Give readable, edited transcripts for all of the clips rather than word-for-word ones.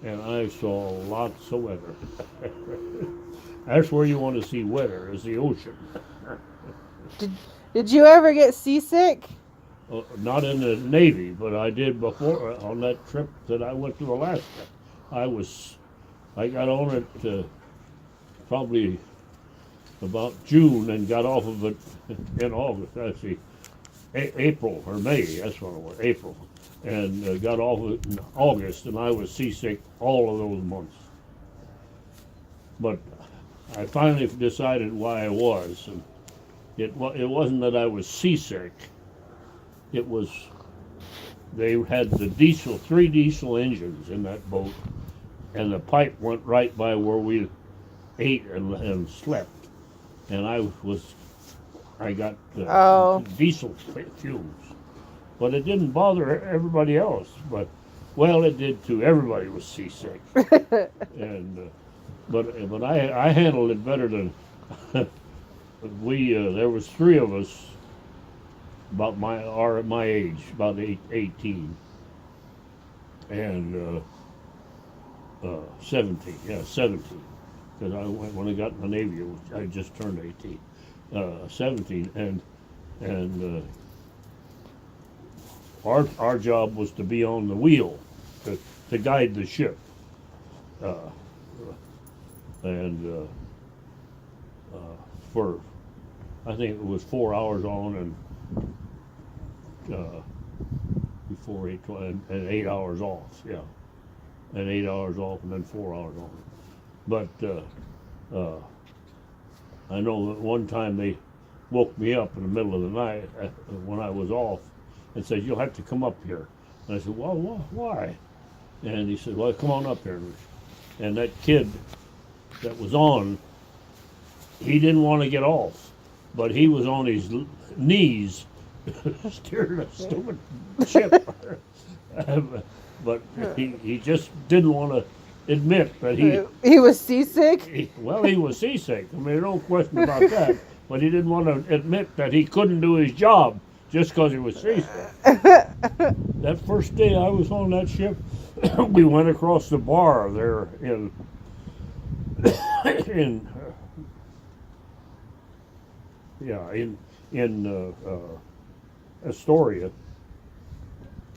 and I saw lots of weather. That's where you want to see weather, is the ocean. Did Did you ever get seasick? Not in the Navy, but I did before on that trip that I went to Alaska. I was, I got on it probably about June and got off of it in August. Actually, April or May. That's what it was. April, and got off of it in August, and I was seasick all of those months. But I finally decided why I was, and it wasn't that I was seasick. It was they had the three diesel engines in that boat, and the pipe went right by where we ate and slept, and I got Oh. diesel fumes, but it didn't bother everybody else. But well, it did too. Everybody was seasick, and but I handled it better than we. There was three of us about my age, about 18 and 17. Yeah, 17. Because when I got in the Navy, I just turned 18. 17, and our job was to be on the wheel to guide the ship, uh, and for I think it was 4 hours on and before 8, 12, and 8 hours off. Yeah, and 8 hours off and then 4 hours on. But I know that one time they woke me up in the middle of the night when I was off and said, "You'll have to come up here." And I said, "Well, why?" And he said, "Well, come on up here." And that kid that was on, he didn't want to get off, but he was on his knees steering a stupid ship. But he just didn't want to admit that He was seasick? he was seasick. I mean, no question about that. But he didn't want to admit that he couldn't do his job just because he was seasick. That first day I was on that ship, we went across the bar there in Astoria.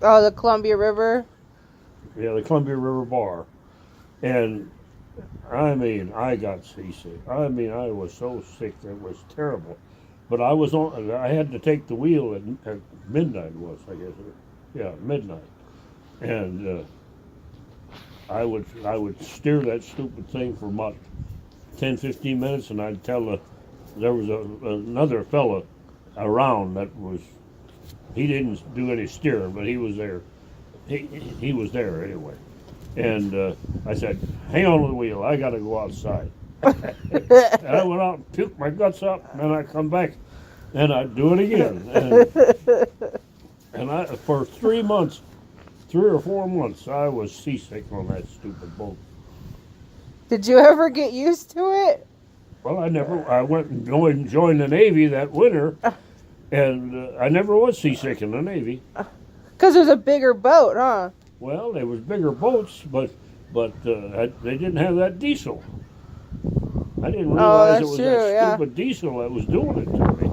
Oh, the Columbia River? Yeah, the Columbia River bar. And I mean, I got seasick. I mean, I was so sick that it was terrible. But I had to take the wheel at midnight was, I guess. Yeah, midnight. And I would steer that stupid thing for about 10, 15 minutes, and I'd tell there was another fella around he didn't do any steering, but he was there. He was there anyway. And I said, "Hang on to the wheel. I got to go outside." And I went out and puked my guts up, and then I come back, and I'd do it again. And for 3 months, 3 or 4 months, I was seasick on that stupid boat. Did you ever get used to it? Well, I went and joined the Navy that winter, and I never was seasick in the Navy. Because it was a bigger boat, huh? Well, there was bigger boats, but they didn't have that diesel. I didn't realize it was that stupid diesel that was doing it to me.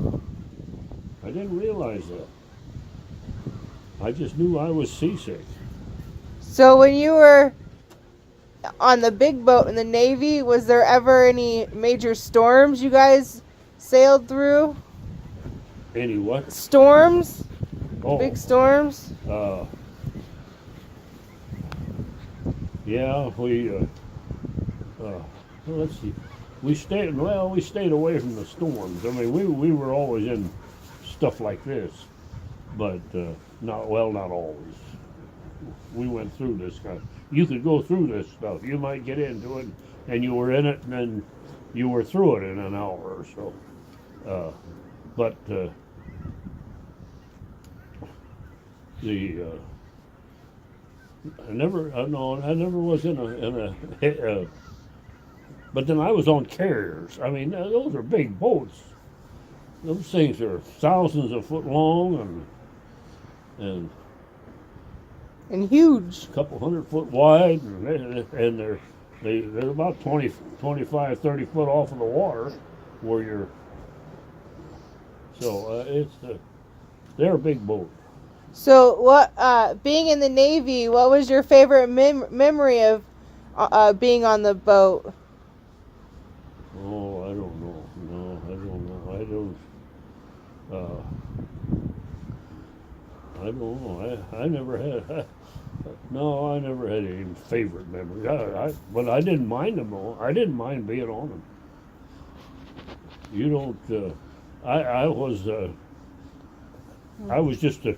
I didn't realize that. I just knew I was seasick. So when you were on the big boat in the Navy, was there ever any major storms you guys sailed through? Any what? Storms? Oh. Big storms? Yeah, let's see. We stayed away from the storms. I mean, we were always in stuff like this, but not always. We went through this kind. You could go through this stuff. You might get into it, and you were in it, and then you were through it in an hour or so. But I never was in a but then I was on carriers. I mean, those are big boats. Those things are thousands of foot long, and And huge. a couple 100 foot wide, and they're about 20, 25, 30 foot off of the water, where you're. So they're a big boat. So what? Being in the Navy, what was your favorite memory of being on the boat? Oh, I don't know. No, I don't know. I don't know. I never had. No, I never had any favorite memory. But I didn't mind them all. I didn't mind being on them. You don't. I was. I was just a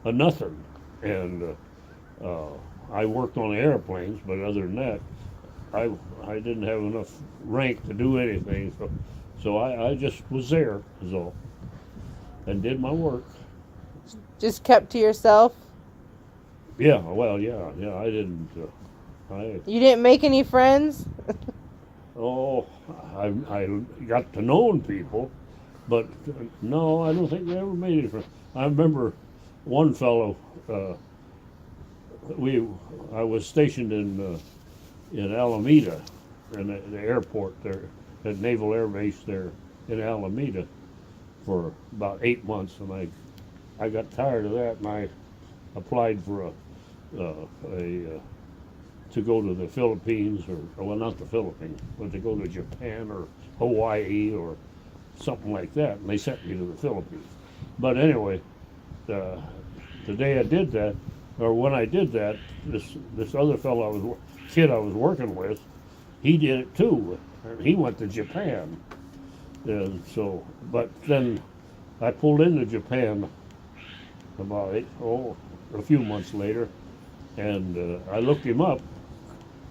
nothing, and I worked on the airplanes. But other than that, I didn't have enough rank to do anything. So I just was there, is all, and did my work. Just kept to yourself? Yeah, well, yeah. I didn't. You didn't make any friends? Oh, I got to know people, but no, I don't think we ever made it. I remember one fellow. I was stationed in Alameda, in the airport there, at Naval Air Base there in Alameda, for about 8 months, and I got tired of that, and I applied for to go to the Philippines, or well, not the Philippines, but to go to Japan or Hawaii or something like that, and they sent me to the Philippines. But anyway, the day I did that, or when I did that, this other fellow kid I was working with, he did it too. He went to Japan, and so. But then I pulled into Japan about a few months later, and I looked him up.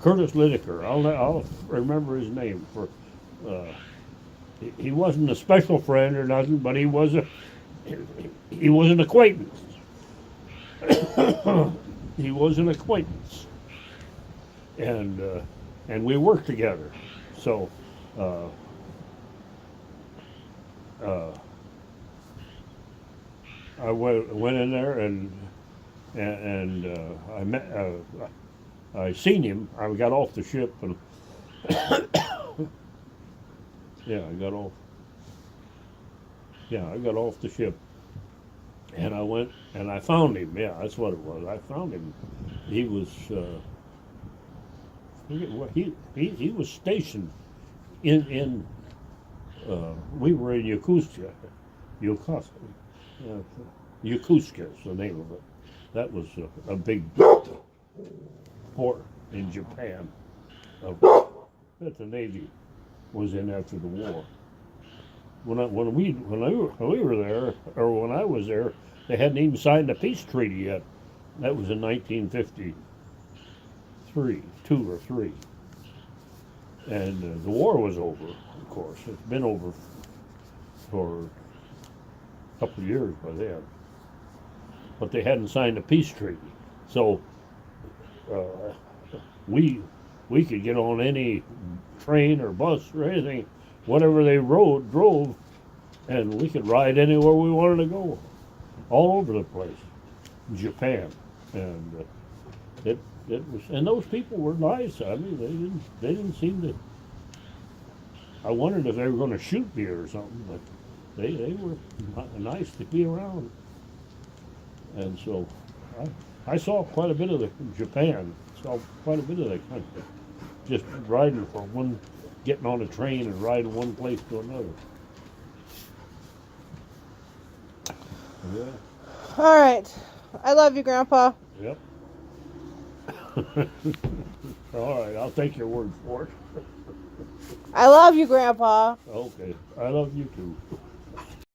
Curtis Lideker. I'll remember his name. He wasn't a special friend or nothing, but he was an acquaintance. He was an acquaintance, and we worked together. So I went in there, and I met. I seen him. I got off the ship, and yeah, I got off. Yeah, I got off the ship, and I went and I found him. Yeah, that's what it was. I found him. He was. He was stationed in. We were in Yokosuka. Yokosuka is the name of it. That was a big port in Japan that the Navy was in after the war. When we were there, or when I was there, they hadn't even signed the peace treaty yet. That was in 1953, 2 or 3, and the war was over. Of course, it's been over for a couple of years by then, but they hadn't signed a peace treaty, so we could get on any train or bus or anything, whatever they drove, and we could ride anywhere we wanted to go, all over the place, Japan, and it was, and those people were nice. I mean, they didn't seem to. I wondered if they were going to shoot me or something, but they were nice to be around, and so I saw quite a bit of Japan. Saw quite a bit of the country, just riding getting on a train and riding one place to another. Yeah. All right. I love you, Grandpa. Yep. All right, I'll take your word for it. I love you, Grandpa. Okay, I love you too.